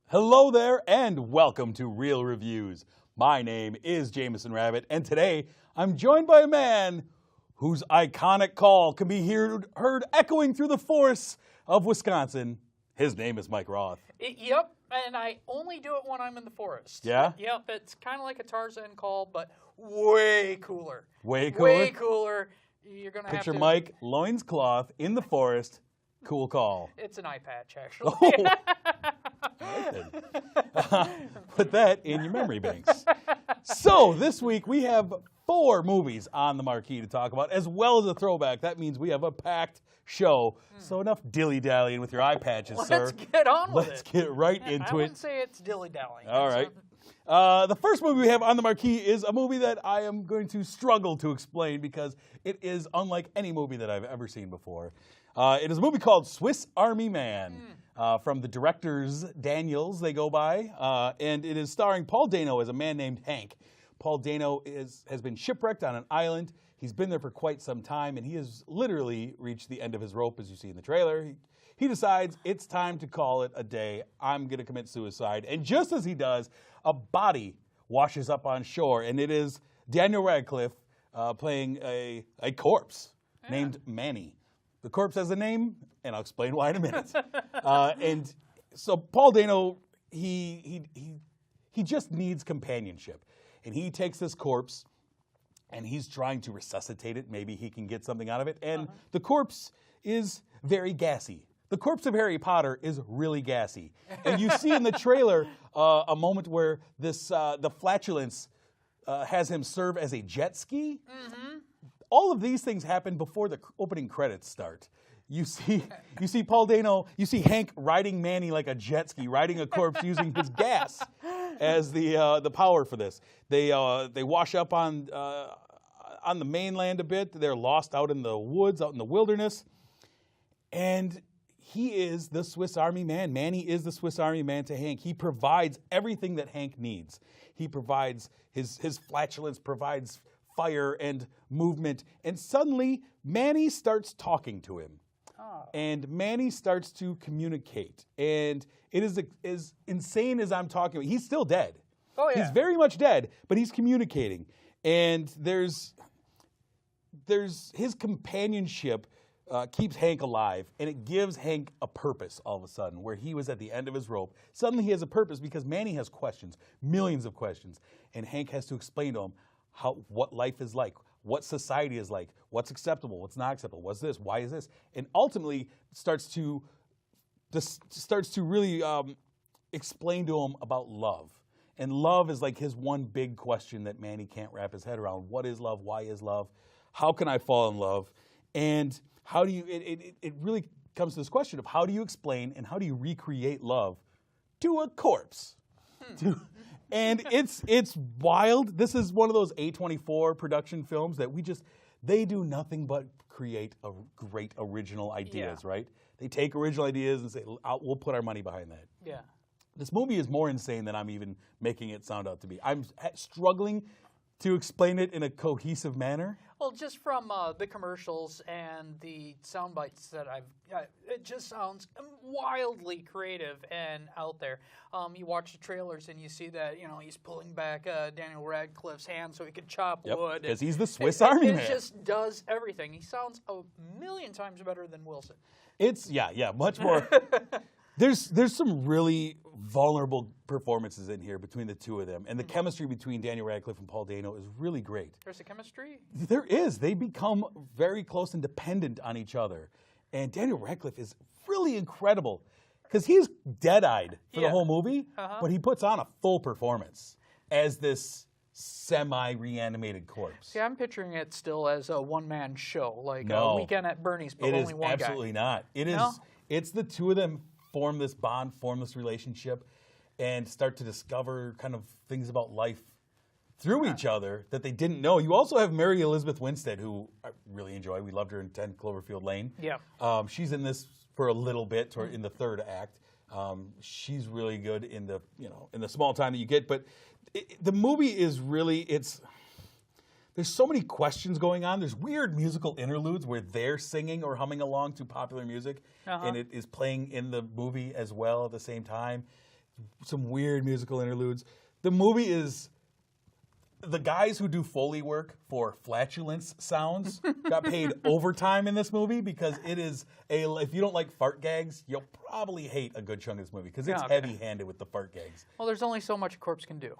Hello there and welcome to Real Reviews. My name is Jamison Rabbit and today I'm joined by a man whose iconic call can be heard echoing through the forests of Wisconsin. His name is Mike Roth. Yep, and I only do it when I'm in the forest. Yeah? Yep, it's kind of like a Tarzan call, but way cooler. Way cooler? Way cooler. You're going to have to... Picture Mike, loincloth, in the forest, cool call. It's an eye patch, actually. Oh. Put that in your memory banks. So this week we have 4 movies on the marquee to talk about, as well as a throwback. That means we have a packed show. So enough dilly-dallying with your eye patches, sir. Let's get on with it. Let's get right into it. I wouldn't say it's dilly-dallying. All right. The first movie we have on the marquee is a movie that I am going to struggle to explain because it is unlike any movie that I've ever seen before. It is a movie called Swiss Army Man from the directors Daniels, they go by, and it is starring Paul Dano as a man named Hank. Paul Dano has been shipwrecked on an island. He's been there for quite some time, and he has literally reached the end of his rope, as you see in the trailer. He decides it's time to call it a day. I'm going to commit suicide. And just as he does, a body washes up on shore, and it is Daniel Radcliffe playing a corpse named Manny. The corpse has a name, and I'll explain why in a minute. And so Paul Dano, he just needs companionship. And he takes this corpse, and he's trying to resuscitate it. Maybe he can get something out of it. And the corpse is very gassy. The corpse of Harry Potter is really gassy. And you see in the trailer a moment where the flatulence has him serve as a jet ski. All of these things happen before the opening credits start. You see Paul Dano, you see Hank riding Manny like a jet ski, riding a corpse using his gas as the power for this. They wash up on the mainland a bit. They're lost out in the woods, out in the wilderness. And he is the Swiss Army Man. Manny is the Swiss Army Man to Hank. He provides everything that Hank needs. He provides his flatulence, provides fire and movement. And suddenly, Manny starts talking to him. And Manny starts to communicate. And it is as insane as I'm talking about. He's still dead. Oh, yeah. He's very much dead, but he's communicating. And there's his companionship keeps Hank alive, and it gives Hank a purpose all of a sudden, where he was at the end of his rope. Suddenly he has a purpose because Manny has questions, millions of questions, and Hank has to explain to him what life is like, what society is like, what's acceptable, what's not acceptable, what's this, why is this, and ultimately starts to really explain to him about love. And love is like his one big question that Manny can't wrap his head around. What is love? Why is love? How can I fall in love? And how do you? It really comes to this question of how do you explain and how do you recreate love to a corpse? And it's wild. This is one of those A24 production films that they do nothing but create great original ideas, right? They take original ideas and say, we'll put our money behind that. Yeah. This movie is more insane than I'm even making it sound out to be. I'm struggling to explain it in a cohesive manner. Well, just from the commercials and the sound bites that it just sounds wildly creative and out there. You watch the trailers and you see that, he's pulling back Daniel Radcliffe's hand so he can chop wood. Because he's the Swiss Army Man. It just does everything. He sounds a million times better than Wilson. It's, much more. There's some really vulnerable performances in here between the two of them. And the chemistry between Daniel Radcliffe and Paul Dano is really great. There's a chemistry? There is. They become very close and dependent on each other. And Daniel Radcliffe is really incredible because he's dead-eyed for the whole movie, but he puts on a full performance as this semi-reanimated corpse. See, I'm picturing it still as a one-man show, like No. a Weekend at Bernie's, but It only is one guy. absolutely not. It is. No? It's the two of them form this bond, form this relationship, and start to discover kind of things about life through each other that they didn't know. You also have Mary Elizabeth Winstead, who I really enjoy. We loved her in 10 Cloverfield Lane. Yeah. She's in this for a little bit, or in the third act. She's really good in the small time that you get. But the movie is really There's so many questions going on. There's weird musical interludes where they're singing or humming along to popular music, and it is playing in the movie as well at the same time. some weird musical interludes. The movie is... The guys who do Foley work for flatulence sounds got paid overtime in this movie because it is if you don't like fart gags, you'll probably hate a good chunk of this movie because it's heavy-handed with the fart gags. Well, there's only so much a corpse can do.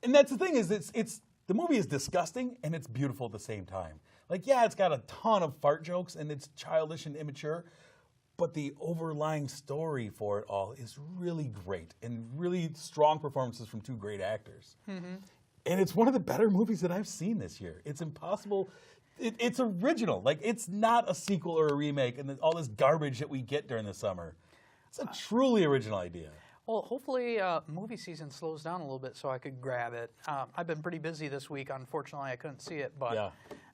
And that's the thing is it's the movie is disgusting and it's beautiful at the same time. Like, yeah, it's got a ton of fart jokes and it's childish and immature, but the overlying story for it all is really great and really strong performances from two great actors. Mm-hmm. And it's one of the better movies that I've seen this year. It's impossible. It's original. Like, it's not a sequel or a remake and all this garbage that we get during the summer. It's a truly original idea. Well, hopefully movie season slows down a little bit so I could grab it. I've been pretty busy this week. Unfortunately, I couldn't see it, but yeah.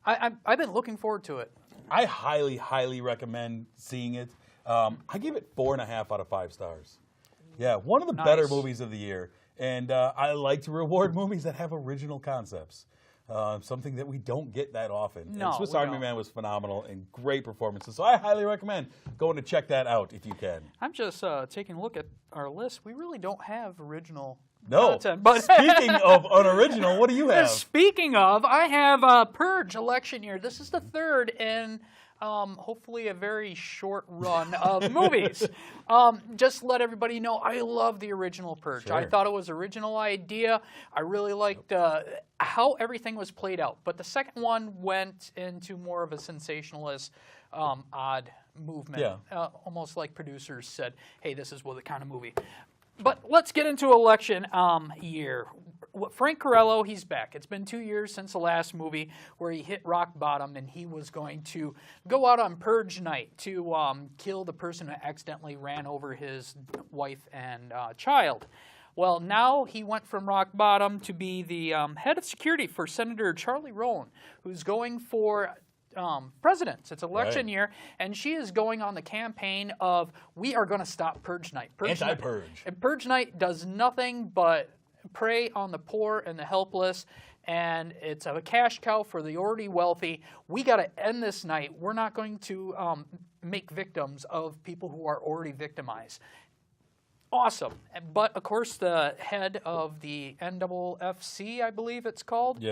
I've been looking forward to it. I highly, highly recommend seeing it. I give it 4.5 out of 5 stars. Yeah, one of the better movies of the year. And I like to reward movies that have original concepts, something that we don't get that often. No, and Swiss Army Man was phenomenal and great performances. So I highly recommend going to check that out if you can. I'm just taking a look at our list. We really don't have original No. content. But Speaking of unoriginal, what do you have? Speaking of, I have Purge Election Year. This is the third in hopefully a very short run of movies. Just to let everybody know, I love the original Purge. Sure. I thought it was an original idea. I really liked how everything was played out. But the second one went into more of a sensationalist, odd movement. Yeah. Almost like producers said, hey, this is what the kind of movie. But let's get into election year. Frank Corello, he's back. It's been 2 years since the last movie where he hit rock bottom and he was going to go out on Purge night to kill the person who accidentally ran over his wife and child. Well, now he went from rock bottom to be the head of security for Senator Charlie Rowan, who's going for president. It's election year, and she is going on the campaign of, we are going to stop Purge night. Anti-Purge. And Purge night does nothing but prey on the poor and the helpless, and it's a cash cow for the already wealthy. We got to end this night. We're not going to make victims of people who are already victimized. Awesome. But, of course, the head of the NFFC, I believe it's called,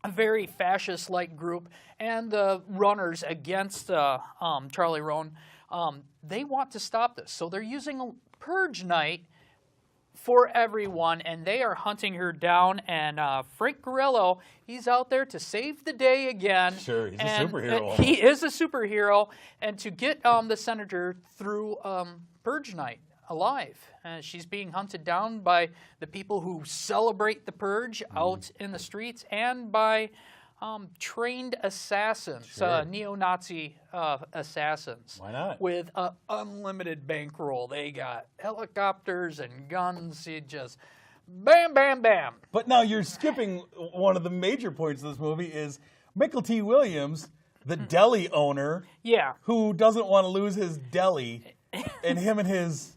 a very fascist-like group, and the runners against Charlie Rowan, they want to stop this. So they're using a Purge night for everyone, and they are hunting her down. And Frank Corello, he's out there to save the day again. Sure, he's a superhero. He is a superhero, and to get the senator through Purge night alive. She's being hunted down by the people who celebrate the Purge out in the streets and by trained assassins, neo-Nazi assassins. Why not? With unlimited bankroll. They got helicopters and guns. You just bam, bam, bam. But now you're skipping one of the major points of this movie is Michael T. Williams, the deli owner, who doesn't want to lose his deli, and him and his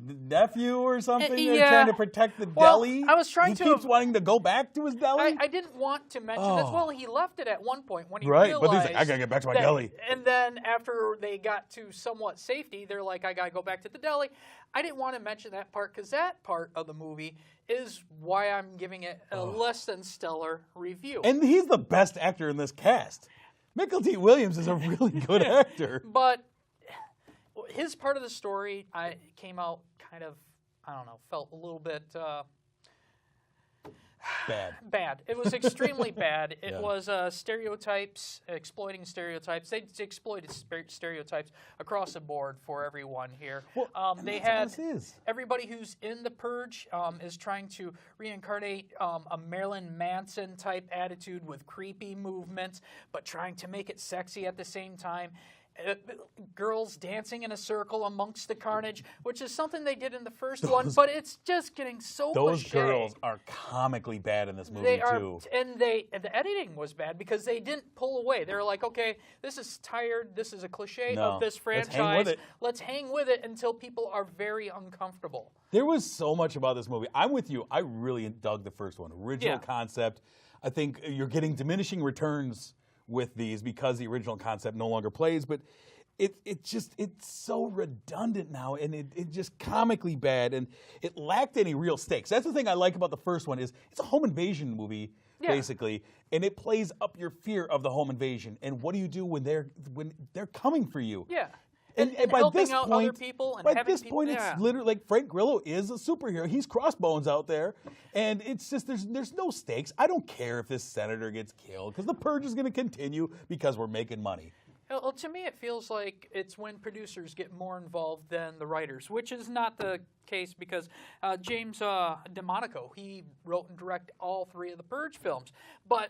nephew or something? They're trying to protect the deli? I was trying he keeps wanting to go back to his deli? I didn't want to mention this. Well, he left it at one point when he but realized he's like, I gotta get back to my deli. And then after they got to somewhat safety, they're like, I gotta go back to the deli. I didn't want to mention that part because that part of the movie is why I'm giving it a less than stellar review. And he's the best actor in this cast. Michael T. Williams is a really good actor. But his part of the story came out kind of, I don't know, felt a little bit bad. It was extremely bad. It was stereotypes, exploiting stereotypes. They exploited stereotypes across the board for everyone here. Well, they had everybody who's in the Purge is trying to reincarnate a Marilyn Manson type attitude with creepy movements, but trying to make it sexy at the same time. Girls dancing in a circle amongst the carnage, which is something they did in the first one, but it's just getting so Those cliche. girls are comically bad in this movie, too. And the editing was bad because they didn't pull away. They were like, okay, this is tired. This is a cliche of this franchise. Let's hang with it until people are very uncomfortable. There was so much about this movie. I'm with you. I really dug the first one. Original concept. I think you're getting diminishing returns with these because the original concept no longer plays, but it's so redundant now, and it just comically bad, and it lacked any real stakes. That's the thing I like about the first one is it's a home invasion movie, basically, and it plays up your fear of the home invasion. And what do you do when they're coming for you? Yeah. And by helping this out point, other people and by having this people, point, it's literally like Frank Grillo is a superhero. He's Crossbones out there, and it's just there's no stakes. I don't care if this senator gets killed because the purge is going to continue because we're making money. Well, to me, it feels like it's when producers get more involved than the writers, which is not the case because James DeMonico, he wrote and directed all 3 of the Purge films. But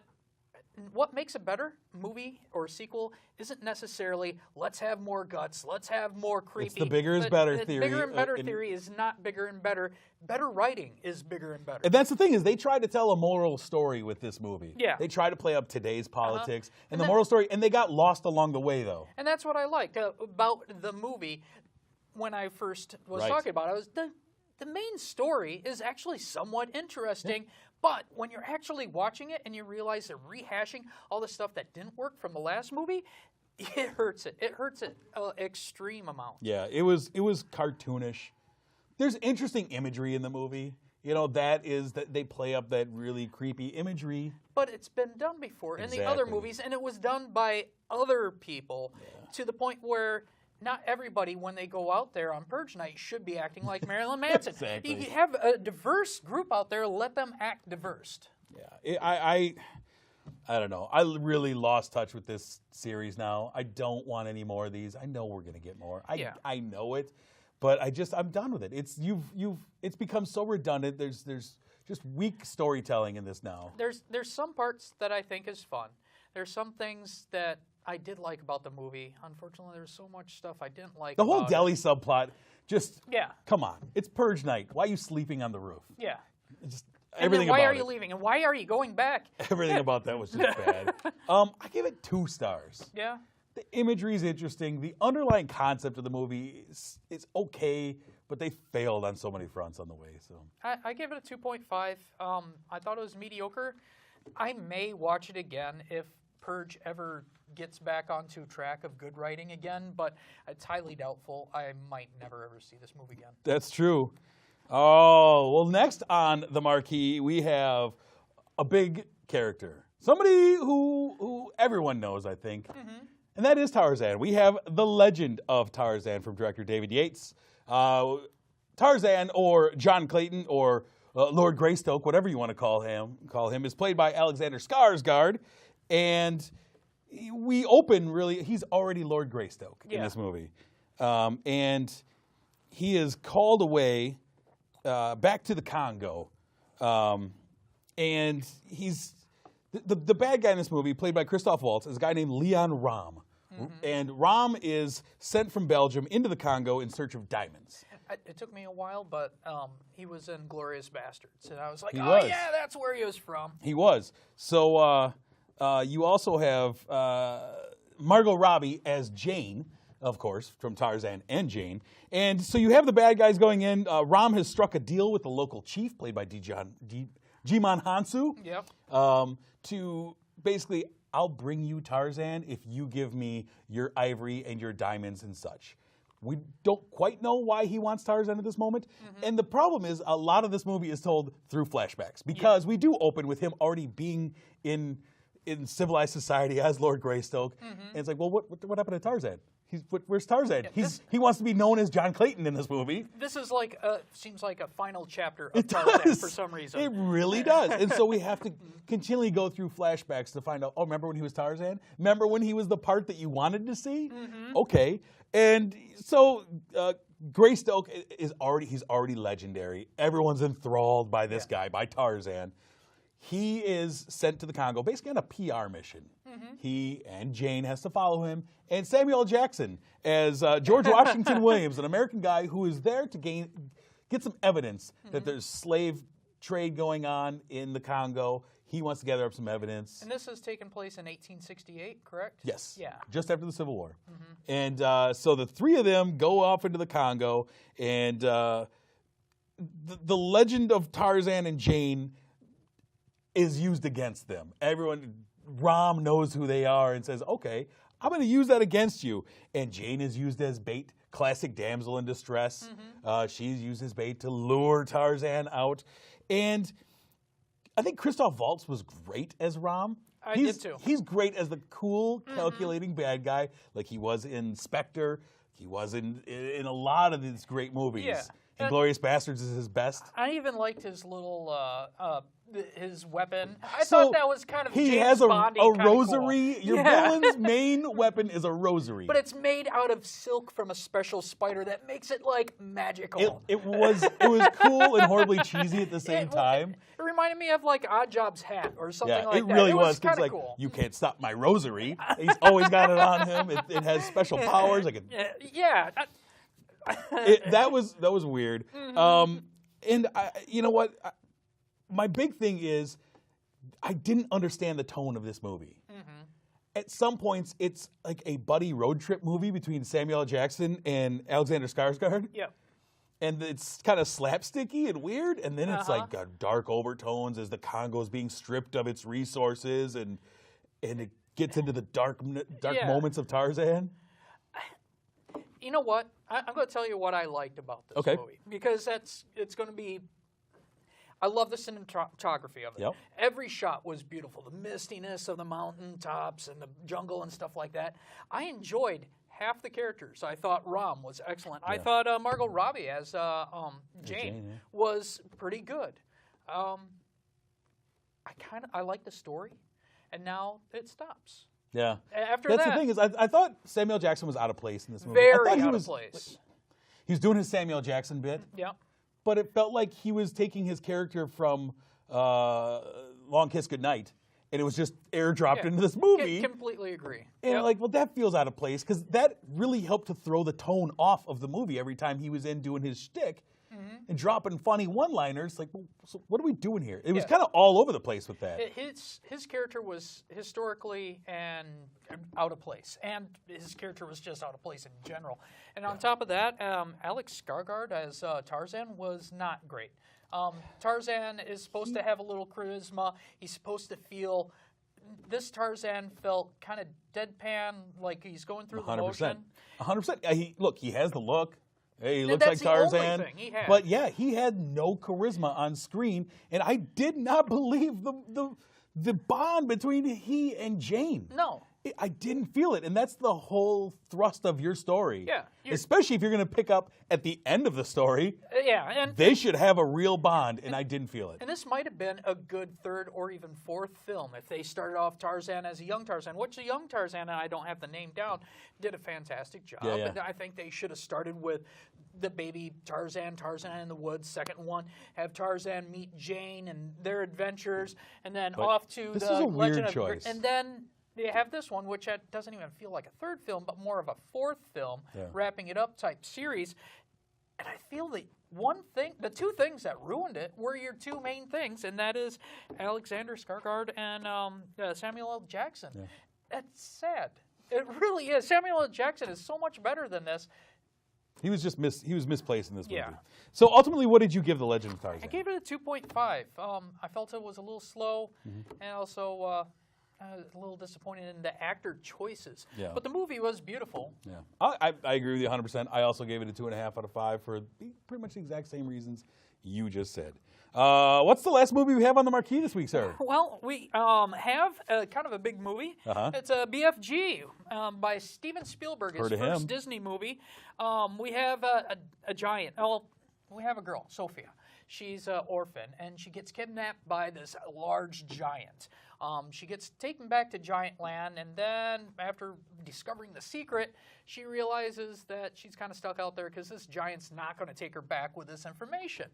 what makes a better movie or sequel isn't necessarily let's have more guts, let's have more creepy. It's the bigger is better theory. Bigger and better theory is not bigger and better. Better writing is bigger and better. And that's the thing is they tried to tell a moral story with this movie. Yeah. They tried to play up today's politics and the moral story, and they got lost along the way, though. And that's what I liked about the movie when I first was talking about it. The main story is actually somewhat interesting, but when you're actually watching it and you realize they're rehashing all the stuff that didn't work from the last movie, it hurts it. It hurts it an extreme amount. Yeah, it was cartoonish. There's interesting imagery in the movie. You know, that they play up that really creepy imagery. But it's been done before in the other movies, and it was done by other people to the point where not everybody, when they go out there on Purge Night, should be acting like Marilyn Manson. Exactly. You have a diverse group out there, let them act diverse. Yeah, I don't know. I really lost touch with this series now. I don't want any more of these. I know we're going to get more. I know it, but I'm done with it. It's become so redundant. There's just weak storytelling in this now. There's some parts that I think is fun. There's some things that I did like about the movie. Unfortunately, there's so much stuff I didn't like. The whole about deli subplot, just Yeah. Come on, it's Purge Night. Why are you sleeping on the roof? Yeah. Just And everything then why about are you leaving? And why are you going back? Everything about that was just bad. I give it 2 stars. Yeah. The imagery is interesting. The underlying concept of the movie is okay, but they failed on so many fronts on the way. So I give it a 2.5. I thought it was mediocre. I may watch it again if Purge ever gets back onto track of good writing again, but it's highly doubtful. I might never ever see this movie again. that's true. Oh, well, next on the marquee, we have a big character. Somebody who everyone knows, I think. And that is Tarzan. We have The Legend of Tarzan from director David Yates. Tarzan, or John Clayton, or Lord Greystoke, whatever you want to call him, is played by Alexander Skarsgård. And we open, really, he's already Lord Greystoke in this movie. And he is called away back to the Congo. And he's the bad guy in this movie, played by Christoph Waltz, is a guy named Leon Ram. And Ram is sent from Belgium into the Congo in search of diamonds. It took me a while, but he was in Glorious Bastards. And I was like, was. yeah, that's where he was from. He was. So you also have Margot Robbie as Jane, of course, from Tarzan and Jane. And so you have the bad guys going in. Ram has struck a deal with the local chief, played by Jimon Hansu, to basically, I'll bring you Tarzan if you give me your ivory and your diamonds and such. We don't quite know why he wants Tarzan at this moment. And the problem is a lot of this movie is told through flashbacks, because we do open with him already being in civilized society as Lord Greystoke. And it's like, well, what happened to Tarzan? Where's Tarzan? He wants to be known as John Clayton in this movie. This is like seems like a final chapter of Tarzan for some reason. It really does. And so we have to continually go through flashbacks to find out, oh, remember when he was Tarzan? Remember when he was the part that you wanted to see? Okay. And so Greystoke he's already legendary. Everyone's enthralled by this guy, by Tarzan. He is sent to the Congo basically on a PR mission. He and Jane has to follow him. And Samuel L. Jackson as George Washington Williams, an American guy who is there to get some evidence that there's slave trade going on in the Congo. He wants to gather up some evidence. And this has taken place in 1868, correct? Yes. Yeah. Just after the Civil War. And so the 3 of them go off into the Congo, and the legend of Tarzan and Jane is used against them. Ram knows who they are and says, okay, I'm going to use that against you. And Jane is used as bait, classic damsel in distress. She's used as bait to lure Tarzan out. And I think Christoph Waltz was great as Rom. I did too. He's great as the cool, calculating bad guy, like he was in Spectre. He was in a lot of these great movies. Yeah. Inglourious Bastards is his best. I even liked his little his weapon. I thought that was kind of he James has a Bondy rosary. cool. Your villain's main weapon is a rosary. But it's made out of silk from a special spider that makes it like magical. It was cool and horribly cheesy at the same time. It reminded me of like Oddjob's hat or something like it that. really It was. kind of Like, cool. you can't stop my rosary. He's always got it on him. It has special powers. Like that was weird. And you know what? My big thing is I didn't understand the tone of this movie. At some points, it's like a buddy road trip movie between Samuel L. Jackson and Alexander Skarsgård. Yep. And it's kind of slapsticky and weird, and then it's like got dark overtones as the Congo is being stripped of its resources, and it gets into the dark moments of Tarzan. You know what? I'm going to tell you what I liked about this movie, because it's going to be. I love the cinematography of it. Yep. Every shot was beautiful. The mistiness of the mountain tops and the jungle and stuff like that. I enjoyed half the characters. I thought Rom was excellent. I thought Margot Robbie as Jane was pretty good. I like the story, and now it stops. Yeah. After That's that, the thing is, I thought Samuel Jackson was out of place in this movie. very I thought out of place. He was doing his Samuel Jackson bit. Yeah. But it felt like he was taking his character from Long Kiss Goodnight, and it was just airdropped into this movie. Completely agree. And well, that feels out of place, because that really helped to throw the tone off of the movie every time he was in doing his shtick and dropping funny one-liners. Like, well, so what are we doing here? It was kind of all over the place with that. His character was historically and out of place, and his character was just out of place in general. And on top of that, Alex Skarsgård as Tarzan was not great. Tarzan is supposed to have a little charisma. He's supposed to feel. This Tarzan felt kind of deadpan, like he's going through the motion. 100%. He has the look. Hey, he looks That's like Tarzan. the only thing he had. But yeah, he had no charisma on screen, and I did not believe the bond between he and Jane. No. I didn't feel it, and that's the whole thrust of your story. Yeah. Especially if you're going to pick up at the end of the story. And they should have a real bond, and I didn't feel it. And this might have been a good third or even fourth film if they started off Tarzan as a young Tarzan, which the young Tarzan, and I don't have the name down, did a fantastic job. Yeah. And I think they should have started with the baby Tarzan in the woods, second one, have Tarzan meet Jane and their adventures, and then off to this the is a Legend weird of choice. And then they have this one, which doesn't even feel like a third film, but more of a fourth film, wrapping it up type series. And I feel the two things that ruined it were your two main things, and that is Alexander Skarsgård and Samuel L. Jackson. Yeah. That's sad. It really is. Samuel L. Jackson is so much better than this. He was just misplaced in this movie. Yeah. So ultimately, what did you give The Legend of Tarzan? I gave it a 2.5. I felt it was a little slow, and also a little disappointed in the actor choices. Yeah. But the movie was beautiful. Yeah, I agree with you 100%. I also gave it a 2.5 out of 5 for pretty much the exact same reasons you just said. What's the last movie we have on the marquee this week, sir? Well, we have kind of a big movie. It's a BFG by Steven Spielberg. His first Disney movie. We have a giant. Well, we have a girl, Sophia. She's an orphan, and she gets kidnapped by this large giant. She gets taken back to Giant Land, and then after discovering the secret, she realizes that she's kind of stuck out there because this giant's not going to take her back with this information.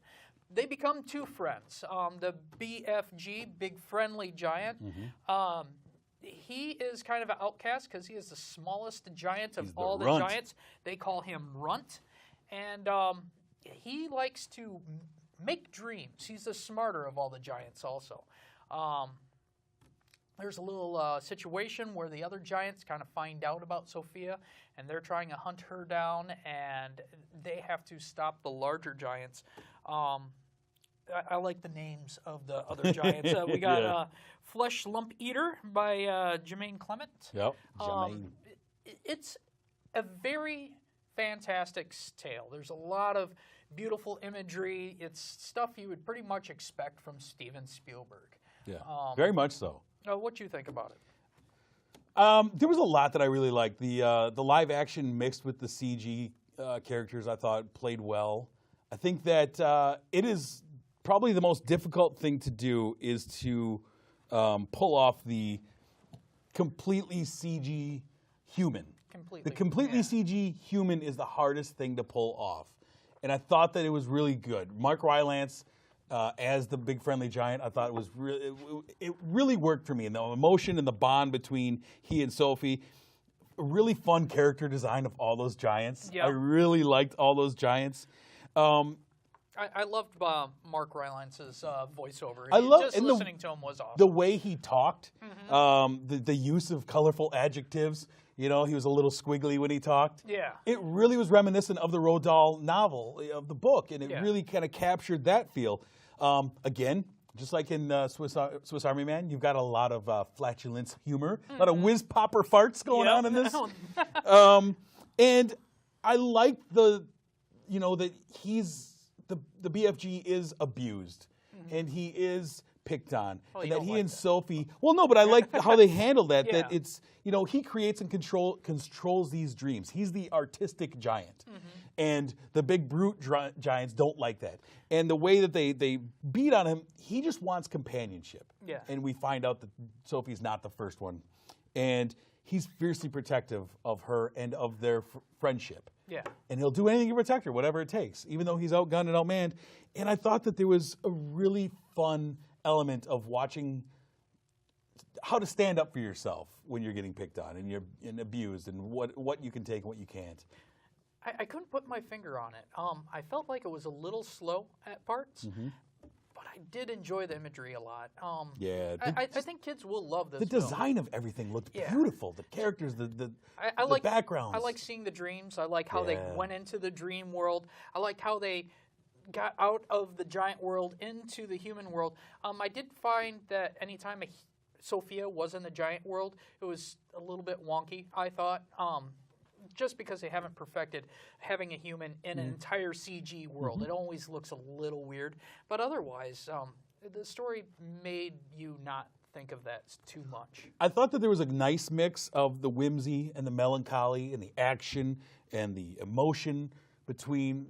They become two friends. The BFG, Big Friendly Giant, he is kind of an outcast because he is the smallest giant of all the giants. They call him Runt, and he likes to make dreams. He's the smarter of all the giants also. There's a little situation where the other giants kind of find out about Sophia, and they're trying to hunt her down, and they have to stop the larger giants. I like the names of the other giants. We got Flesh Lump Eater by Jermaine Clement. Yep, Jermaine. it's a very fantastic tale. There's a lot of beautiful imagery. It's stuff you would pretty much expect from Steven Spielberg. Yeah, very much so. What do you think about it? There was a lot that I really liked. The live action mixed with the CG characters, I thought played well. I think that it is probably the most difficult thing to do is to pull off the completely CG human. The completely CG human is the hardest thing to pull off. And I thought that it was really good. Mark Rylance as the big friendly giant, I thought it was it really worked for me. And the emotion and the bond between he and Sophie, a really fun character design of all those giants. Yep. I really liked all those giants. I loved Mark Rylance's voiceover. Listening to him was awesome. The way he talked, the use of colorful adjectives. You know, he was a little squiggly when he talked. Yeah. It really was reminiscent of the Roald Dahl novel, of the book, and it really kind of captured that feel. Again, just like in Swiss Army Man, you've got a lot of flatulence humor, a lot of whiz-popper farts going on in this. And I like that he's, the BFG is abused, and he is picked on, and that he and Sophie. Well, no, but I like how they handle that. Yeah. That it's he creates and controls these dreams. He's the artistic giant, and the big brute giants don't like that. And the way that they beat on him, he just wants companionship. Yeah. And we find out that Sophie's not the first one, and he's fiercely protective of her and of their friendship. Yeah. And he'll do anything to protect her, whatever it takes, even though he's outgunned and outmanned. And I thought that there was a really fun element of watching how to stand up for yourself when you're getting picked on and you're abused, and what you can take and what you can't. I couldn't put my finger on it. I felt like it was a little slow at parts, but I did enjoy the imagery a lot. I think kids will love this. The design of everything looked beautiful. The characters, the backgrounds. I like seeing the dreams. I like how they went into the dream world. I like how they got out of the giant world into the human world. I did find that anytime Sophia was in the giant world, it was a little bit wonky, I thought. Just because they haven't perfected having a human in an entire CG world. It always looks a little weird. But otherwise, the story made you not think of that too much. I thought that there was a nice mix of the whimsy and the melancholy and the action and the emotion between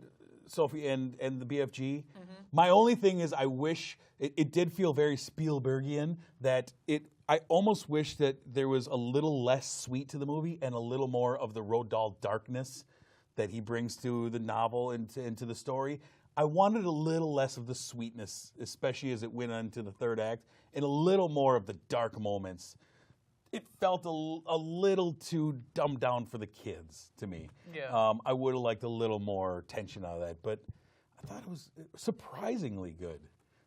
Sophie and the BFG. My only thing is I wish, it did feel very Spielbergian, that I almost wish that there was a little less sweet to the movie and a little more of the Roald Dahl darkness that he brings to the novel and into the story. I wanted a little less of the sweetness, especially as it went on to the third act, and a little more of the dark moments. It felt a little too dumbed down for the kids to me. Yeah. I would have liked a little more tension out of that, but I thought it was surprisingly good.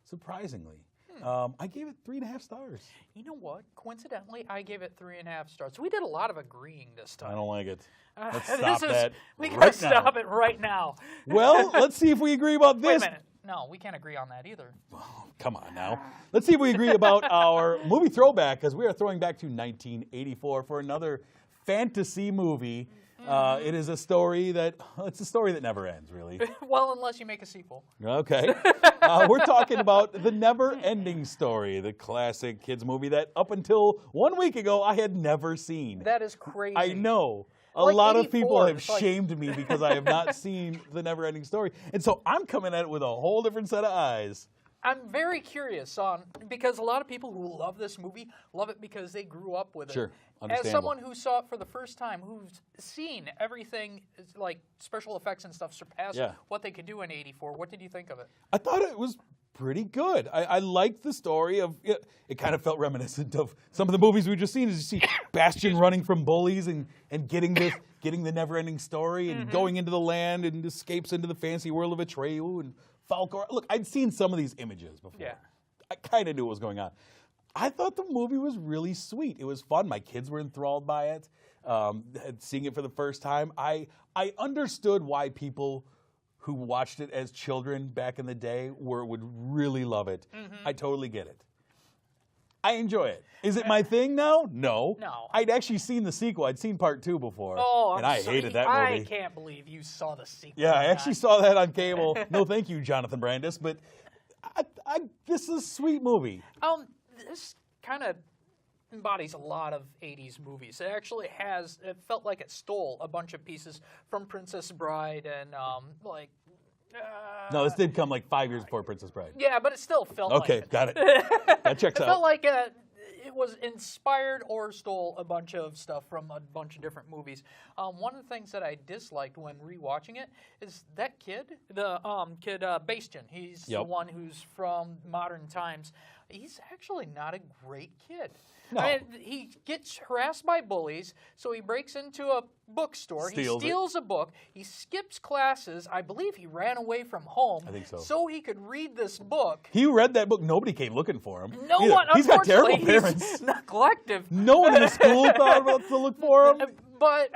Surprisingly. I gave it 3.5 stars. You know what? Coincidentally, I gave it 3.5 stars. We did a lot of agreeing this time. I don't like it. Let's stop that. We gotta stop it right now. Well, let's see if we agree about this. Wait a minute. No, we can't agree on that either. Oh, come on now. Let's see if we agree about our movie throwback, because we are throwing back to 1984 for another fantasy movie. It is a story that never ends, really. Well, unless you make a sequel. Okay. We're talking about The NeverEnding Story, the classic kids movie that up until 1 week ago I had never seen. That is crazy. I know. A lot of people have shamed me because I have not seen The NeverEnding Story. And so I'm coming at it with a whole different set of eyes. I'm very curious because a lot of people who love this movie love it because they grew up with it. Sure, as someone who saw it for the first time, who's seen everything like special effects and stuff surpass what they could do in '84, what did you think of it? I thought it was pretty good. I liked the story of it. It kind of felt reminiscent of some of the movies we've just seen. As you see Bastian running from bullies and getting the never-ending story and going into the land and escapes into the fancy world of Atreyu and Falcor. Look, I'd seen some of these images before. Yeah. I kind of knew what was going on. I thought the movie was really sweet. It was fun. My kids were enthralled by it. Seeing it for the first time, I understood why people who watched it as children back in the day would really love it. I totally get it. I enjoy it. Is it my thing now? No. No. I'd actually seen the sequel. I'd seen part 2 before. Oh, and I hated that movie. I can't believe you saw the sequel. Yeah, I actually saw that on cable. No, thank you, Jonathan Brandis. But this is a sweet movie. This kind of embodies a lot of 80s movies. It felt like it stole a bunch of pieces from Princess Bride and No, this did come like 5 years before Princess Bride. Yeah, but it still felt Okay, like it. got it. That checks out. It felt like it was inspired or stole a bunch of stuff from a bunch of different movies. One of the things that I disliked when rewatching it is that kid, the kid Bastian. He's the one who's from modern times. He's actually not a great kid. No. I mean, he gets harassed by bullies, so he breaks into a bookstore. He steals a book. He skips classes. I believe he ran away from home. I think so. So he could read this book. He read that book. Nobody came looking for him. No one. He's got terrible Unfortunately, parents. he's neglective. No one in the school thought about to look for him. But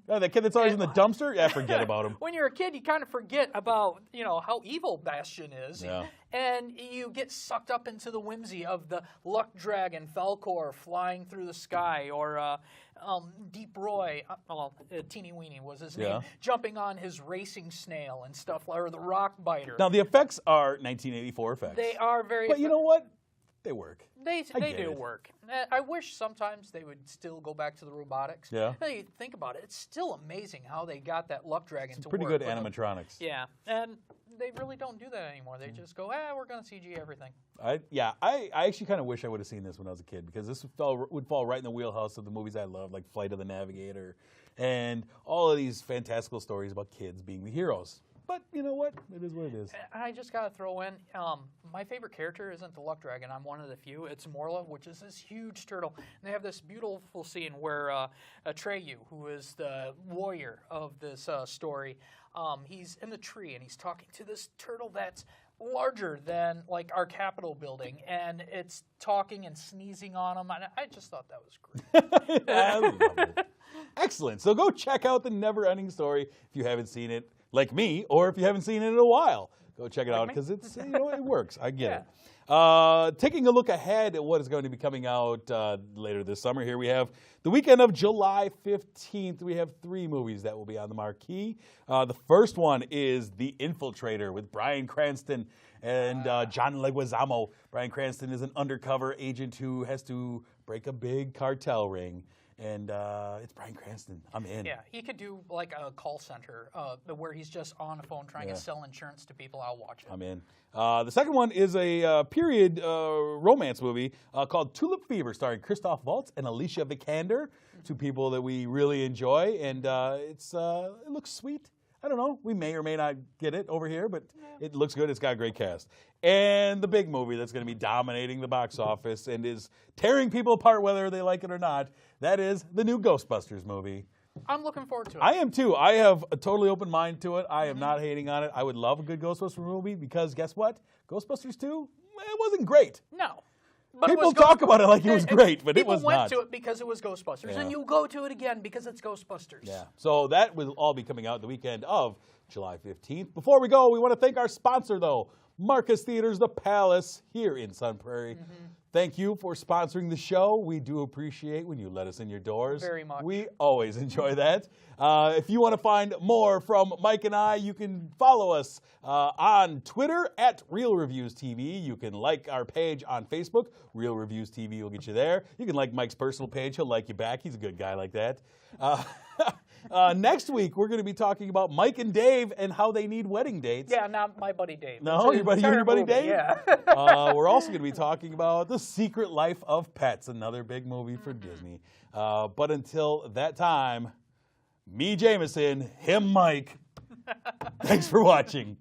that kid that's always in the dumpster. Yeah, forget about him. When you're a kid, you kind of forget about how evil Bastian is, Yeah. and you get sucked up into the whimsy of the Luck Dragon Falcor flying through the sky, or Deep Roy, Teeny Weeny was his name, jumping on his racing snail and stuff, or the Rock Biter. Now the effects are 1984 effects. They are very. But you know what? They work. They do work. I wish sometimes they would still go back to the robotics. Yeah. You think about it, it's still amazing how they got that Luck Dragon to Pretty work. good animatronics. Yeah, and they really don't do that anymore. They just go, we're going to CG everything. I actually kind of wish I would have seen this when I was a kid, because this would fall right in the wheelhouse of the movies I love, like Flight of the Navigator, and all of these fantastical stories about kids being the heroes. But you know what? It is what it is. I just got to throw in, my favorite character isn't the Luck Dragon. I'm one of the few. It's Morla, which is this huge turtle. And they have this beautiful scene where Atreyu, who is the warrior of this story, he's in the tree and he's talking to this turtle that's larger than like our Capitol building, and it's talking and sneezing on him. And I just thought that was great. I love it. Excellent. So go check out the NeverEnding Story if you haven't seen it, like me, or if you haven't seen it in a while. Go check it out, because it's it works. I get it. Taking a look ahead at what is going to be coming out later this summer, here we have the weekend of July 15th. We have 3 movies that will be on the marquee. The first one is The Infiltrator with Bryan Cranston and John Leguizamo. Bryan Cranston is an undercover agent who has to break a big cartel ring. And it's Bryan Cranston. I'm in. Yeah, he could do like a call center where he's just on the phone trying to sell insurance to people. I'll watch it. I'm in. The second one is a period romance movie called Tulip Fever, starring Christoph Waltz and Alicia Vikander, 2 people that we really enjoy. And it looks sweet. I don't know. We may or may not get it over here, but it looks good. It's got a great cast. And the big movie that's going to be dominating the box office and is tearing people apart whether they like it or not, that is the new Ghostbusters movie. I'm looking forward to it. I am too. I have a totally open mind to it. I am not hating on it. I would love a good Ghostbusters movie, because guess what? Ghostbusters 2, it wasn't great. No. But people talk about it like it was great, but it was not. People went to it because it was Ghostbusters, and you go to it again because it's Ghostbusters. Yeah. So that will all be coming out the weekend of July 15th. Before we go, we want to thank our sponsor, though, Marcus Theaters, The Palace, here in Sun Prairie. Thank you for sponsoring the show. We do appreciate when you let us in your doors. Very much. We always enjoy that. If you want to find more from Mike and I, you can follow us on Twitter at Real Reviews TV. You can like our page on Facebook. Real Reviews TV will get you there. You can like Mike's personal page. He'll like you back. He's a good guy like that. Next week, we're going to be talking about Mike and Dave and how they need wedding dates. Yeah, not my buddy Dave. No, your buddy Dave? Yeah. We're also going to be talking about The Secret Life of Pets, another big movie for Disney. But until that time, me, Jamison, him, Mike. Thanks for watching.